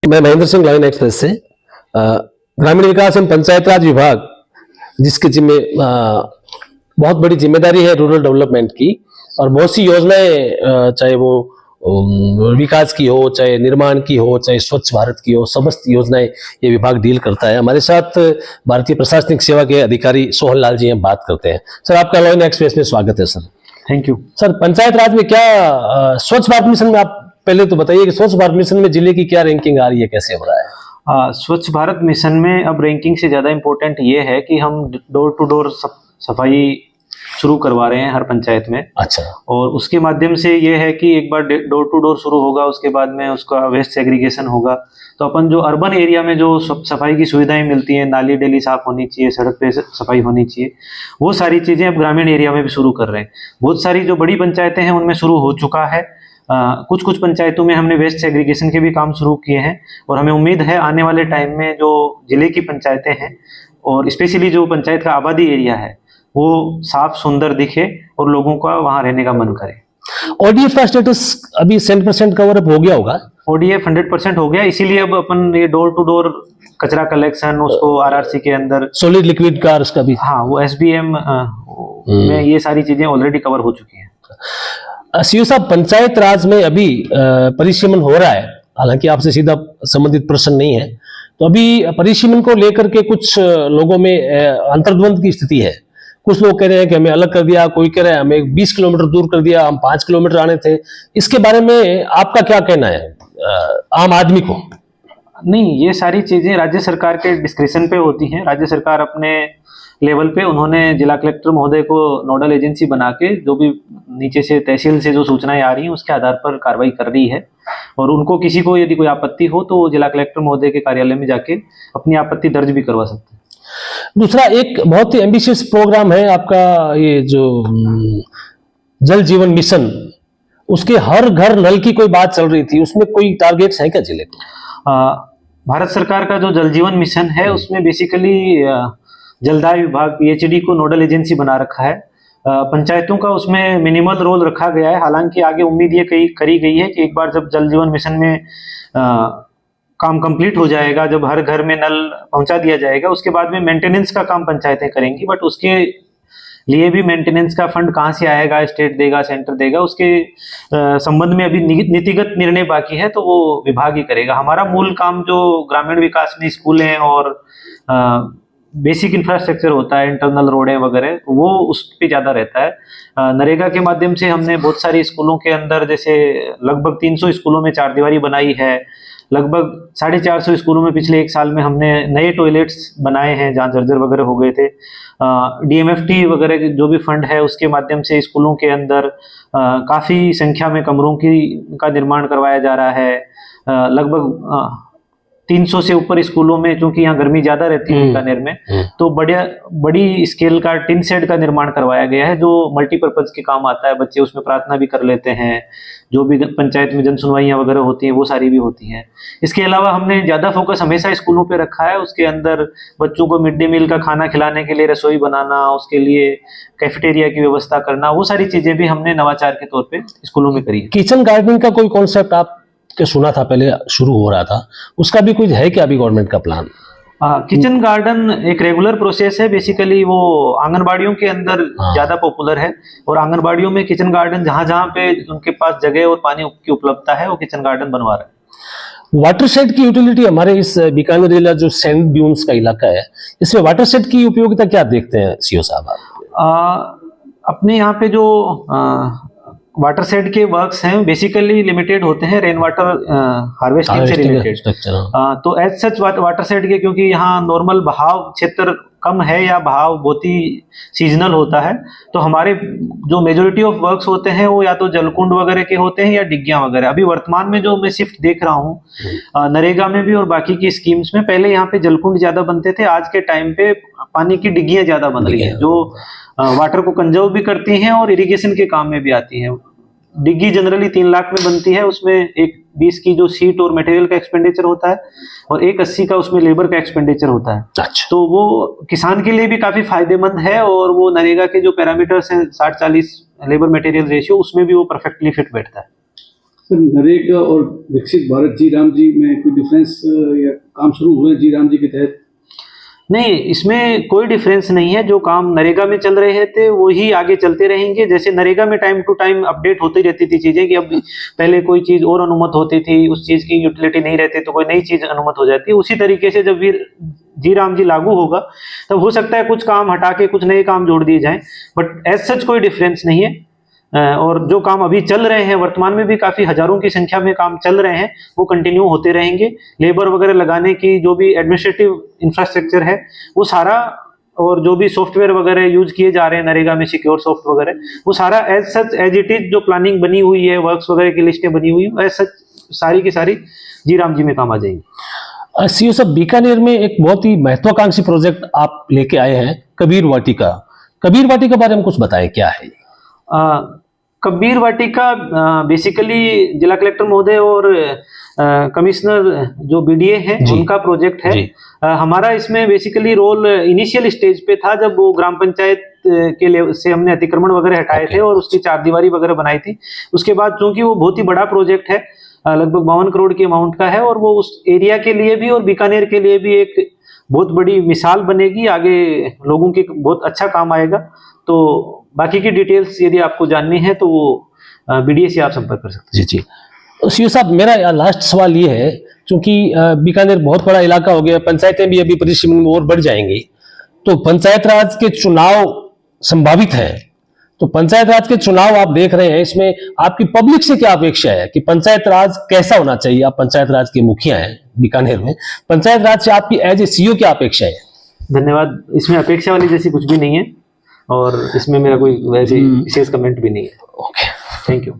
मैं Mahendra Singh, line express से। ग्रामीण विकास एवं पंचायत राज विभाग, जिसके बहुत बड़ी जिम्मेदारी है रूरल डेवलपमेंट की, और बहुत सी योजनाएं, चाहे वो विकास की हो, चाहे निर्माण की हो, चाहे स्वच्छ भारत की हो, समस्त योजनाएं ये विभाग डील करता है। हमारे साथ भारतीय प्रशासनिक सेवा के अधिकारी सोहन लाल जी हम बात करते हैं। सर, आपका लाइन एक्सप्रेस में स्वागत है sir. Thank you sir. Panchayat raj में क्या स्वच्छ भारत मिशन में, आप पहले तो बताइए कि स्वच्छ भारत मिशन में जिले की क्या रैंकिंग आ रही है, कैसे हो रहा है? स्वच्छ भारत मिशन में अब रैंकिंग से ज़्यादा इम्पोर्टेंट ये है कि हम डोर टू डोर सफाई शुरू करवा रहे हैं हर पंचायत में। अच्छा। और उसके माध्यम से ये है कि एक बार डोर टू डोर शुरू होगा, उसके बाद में उसका वेस्ट सेग्रीगेशन होगा, तो अपन जो अर्बन एरिया में जो सफाई की सुविधाएं मिलती हैं, नाली डेली साफ होनी चाहिए, सड़क पे सफाई होनी चाहिए, वो सारी चीज़ें अब ग्रामीण एरिया में भी शुरू कर रहे हैं। बहुत सारी जो बड़ी पंचायतें हैं उनमें शुरू हो चुका है। कुछ कुछ पंचायतों में हमने वेस्ट सेग्रीगेशन के भी काम शुरू किए हैं, और हमें उम्मीद है आने वाले टाइम में जो जिले की पंचायतें हैं और स्पेशली जो पंचायत का आबादी एरिया है वो साफ सुंदर दिखे और लोगों का वहां रहने का मन करे। ओडीएफ का स्टेटस अभी 100% कवर अप हो गया होगा? ओडीएफ 100% हो गया, इसीलिए अब अपन ये डोर टू डोर कचरा कलेक्शन, उसको आरआरसी के अंदर सॉलिड लिक्विड का उसका भी, हाँ वो एसबीएम में ये सारी चीजें ऑलरेडी कवर हो चुकी हैं। सीओ साहब, पंचायत राज में अभी परिसीमन हो रहा है, हालांकि आपसे सीधा संबंधित प्रश्न नहीं है, तो अभी परिसीमन को लेकर के कुछ लोगों में अंतर्द्वंद की स्थिति है। कुछ लोग कह रहे हैं कि हमें अलग कर दिया, कोई कह रहा है हमें 20 किलोमीटर दूर कर दिया, हम 5 किलोमीटर आने थे। इसके बारे में आपका क्या कहना है आम आदमी को? नहीं, ये सारी चीजें राज्य सरकार के डिस्क्रिप्शन पे होती हैं। राज्य सरकार अपने लेवल पे उन्होंने जिला कलेक्टर महोदय को नोडल एजेंसी बना के जो भी नीचे से तहसील से जो सूचनाएं आ रही हैं उसके आधार पर कार्रवाई कर रही है, और उनको किसी को यदि कोई आपत्ति हो तो वो जिला कलेक्टर महोदय के कार्यालय में जाके अपनी आपत्ति दर्ज भी करवा सकते हैं। दूसरा, एक बहुत ही एम्बिशियस प्रोग्राम है आपका, ये जो जल जीवन मिशन, उसके हर घर नल की कोई बात चल रही थी, उसमें कोई टारगेट्स हैं क्या जिले को? भारत सरकार का जो जल जीवन मिशन है उसमें बेसिकली जलदाय विभाग पीएचडी को नोडल एजेंसी बना रखा है। पंचायतों का उसमें मिनिमल रोल रखा गया है। हालांकि आगे उम्मीद ये करी गई है कि एक बार जब जल जीवन मिशन में काम कंप्लीट हो जाएगा, जब हर घर में नल पहुंचा दिया जाएगा, उसके बाद में मेंटेनेंस का काम पंचायतें करेंगी। बट उसके लिए भी मेंटेनेंस का फंड कहाँ से आएगा, स्टेट देगा, सेंटर देगा, उसके संबंध में अभी नीतिगत निर्णय बाकी है, तो वो विभाग ही करेगा। हमारा मूल काम जो ग्रामीण विकास में स्कूलें और बेसिक इंफ्रास्ट्रक्चर होता है, इंटरनल रोडें वगैरह, वो उस पर ज़्यादा रहता है। नरेगा के माध्यम से हमने बहुत सारी स्कूलों के अंदर, जैसे लगभग 300 स्कूलों में चारदीवारी बनाई है, लगभग 450 स्कूलों में पिछले 1 साल में हमने नए टॉयलेट्स बनाए हैं जहाँ जर्जर वगैरह हो गए थे। डीएमएफटी वगैरह जो भी फंड है उसके माध्यम से स्कूलों के अंदर काफ़ी संख्या में कमरों का निर्माण करवाया जा रहा है। लगभग 300 से ऊपर स्कूलों में, क्योंकि यहाँ गर्मी ज्यादा रहती है बीकानेर में, तो बड़ी स्केल का टिन शेड का निर्माण करवाया गया है जो मल्टीपर्पज के काम आता है। बच्चे उसमें प्रार्थना भी कर लेते हैं, जो भी पंचायत में जन सुनवाइयाँ वगैरह होती हैं वो सारी भी होती हैं। इसके अलावा हमने ज्यादा फोकस हमेशा स्कूलों पे रखा है। उसके अंदर बच्चों को मिड डे मील का खाना खिलाने के लिए रसोई बनाना, उसके लिए कैफेटेरिया की व्यवस्था करना, वो सारी चीजें भी हमने नवाचार के तौर पे स्कूलों में करी है। किचन गार्डनिंग का कोई कॉन्सेप्ट आप के सुना था, पहले शुरू हो रहा था, उसका भी कुछ है क्या अभी गवर्नमेंट का प्लान? किचन गार्डन एक रेगुलर प्रोसेस है। बेसिकली वो आंगनबाड़ियों के अंदर ज्यादा पॉपुलर है, और आंगनबाड़ियों में किचन गार्डन जहां जहां पे उनके पास जगह और पानी की उपलब्धता है वो किचन गार्डन बनवा रहे हैं। वाटरशेड की यूटिलिटी, हमारे इस बीकानेर जिला जो सैंड ड्यून्स का इलाका है, इसमें वाटरशेड की उपयोगिता क्या देखते हैं सीओ साहब आप? अपने यहाँ पे जो वाटर शेड के वर्क्स हैं बेसिकली लिमिटेड होते हैं रेन वाटर हार्वेस्टिंग से रिलेटेड। तो एज सच वाटर शेड के, क्योंकि यहाँ नॉर्मल बहाव क्षेत्र कम है या बहाव बहुत ही सीजनल होता है, तो हमारे जो मेजोरिटी ऑफ वर्क्स होते हैं वो या तो जलकुंड वगैरह के होते हैं या डिग्गियां वगैरह। अभी वर्तमान में जो मैं शिफ्ट देख रहा हूँ नरेगा में भी और बाकी की स्कीम्स में, पहले यहाँ पे जलकुंड ज्यादा बनते थे, आज के टाइम पे पानी की डिग्गियां ज्यादा बन रही है जो वाटर को कंजर्व भी करती हैं और इरिगेशन के काम में भी आती हैं। डिग्गी जनरली 3 लाख में बनती है, उसमें एक 20 की जो सीट और मटेरियल का एक्सपेंडिचर होता है और एक 80 का उसमें लेबर का एक्सपेंडिचर होता है। अच्छा। तो वो किसान के लिए भी काफी फायदेमंद है, और वो नरेगा के जो पैरामीटर्स हैं 60-40 लेबर मटेरियल रेशियो, उसमें भी वो परफेक्टली फिट बैठता है। सर नरेगा और विकसित भारत जी राम जी में कोई डिफरेंस या काम शुरू हुए जी राम जी के तहत? नहीं, इसमें कोई डिफरेंस नहीं है। जो काम नरेगा में चल रहे थे वही आगे चलते रहेंगे। जैसे नरेगा में टाइम टू टाइम अपडेट होती रहती थी चीजें, कि अब पहले कोई चीज और अनुमत होती थी, उस चीज की यूटिलिटी नहीं रहती तो कोई नई चीज अनुमत हो जाती है। उसी तरीके से जब जी राम जी लागू होगा तब हो सकता है कुछ काम हटा के कुछ नए काम जोड़ दिए जाएं, बट एज सच कोई डिफरेंस नहीं है। और जो काम अभी चल रहे हैं वर्तमान में भी काफी हजारों की संख्या में काम चल रहे हैं, वो कंटिन्यू होते रहेंगे। लेबर वगैरह लगाने की जो भी एडमिनिस्ट्रेटिव इंफ्रास्ट्रक्चर है वो सारा, और जो भी सॉफ्टवेयर वगैरह यूज किए जा रहे हैं नरेगा में, सिक्योर सॉफ्ट वगैरह, वो सारा as such as it is जो प्लानिंग बनी हुई है, वर्क्स वगैरह की लिस्टें बनी हुई है, एज सच सारी की सारी जी राम जी में काम आ जाएंगी। सीओ साहब, बीकानेर में एक बहुत ही महत्वाकांक्षी प्रोजेक्ट आप लेके आए हैं, कबीर वाटिका। कबीर वाटिका के बारे में कुछ बताएं, क्या है? कबीर वाटिका बेसिकली जिला कलेक्टर महोदय और कमिश्नर जो बीडीए हैं उनका प्रोजेक्ट है। हमारा इसमें बेसिकली रोल इनिशियल स्टेज पे था, जब वो ग्राम पंचायत के लेवल से हमने अतिक्रमण वगैरह हटाए थे और उसकी चारदीवारी वगैरह बनाई थी। उसके बाद चूंकि वो बहुत ही बड़ा प्रोजेक्ट है, लगभग 52 करोड़ की अमाउंट का है, और वो उस एरिया के लिए भी और बीकानेर के लिए भी एक बहुत बड़ी मिसाल बनेगी, आगे लोगों के बहुत अच्छा काम आएगा। तो बाकी की डिटेल्स यदि आपको जाननी है तो वो बीडीए से आप संपर्क कर सकते हैं। जी जी। सीओ साहब, मेरा लास्ट सवाल ये है, क्योंकि बीकानेर बहुत बड़ा इलाका हो गया, पंचायतें भी अभी परिसीमन में और बढ़ जाएंगी, तो पंचायत राज के चुनाव संभावित हैं, तो पंचायत राज के चुनाव आप देख रहे हैं, इसमें आपकी पब्लिक से क्या अपेक्षा है कि पंचायत राज कैसा होना चाहिए? आप पंचायत राज के मुखिया हैं बीकानेर में, पंचायत राज से आपकी एज ए सीईओ क्या अपेक्षा है? धन्यवाद। इसमें अपेक्षा वाली जैसी कुछ भी नहीं है, और इसमें मेरा कोई वैसे विशेष कमेंट भी नहीं है। Okay, thank you.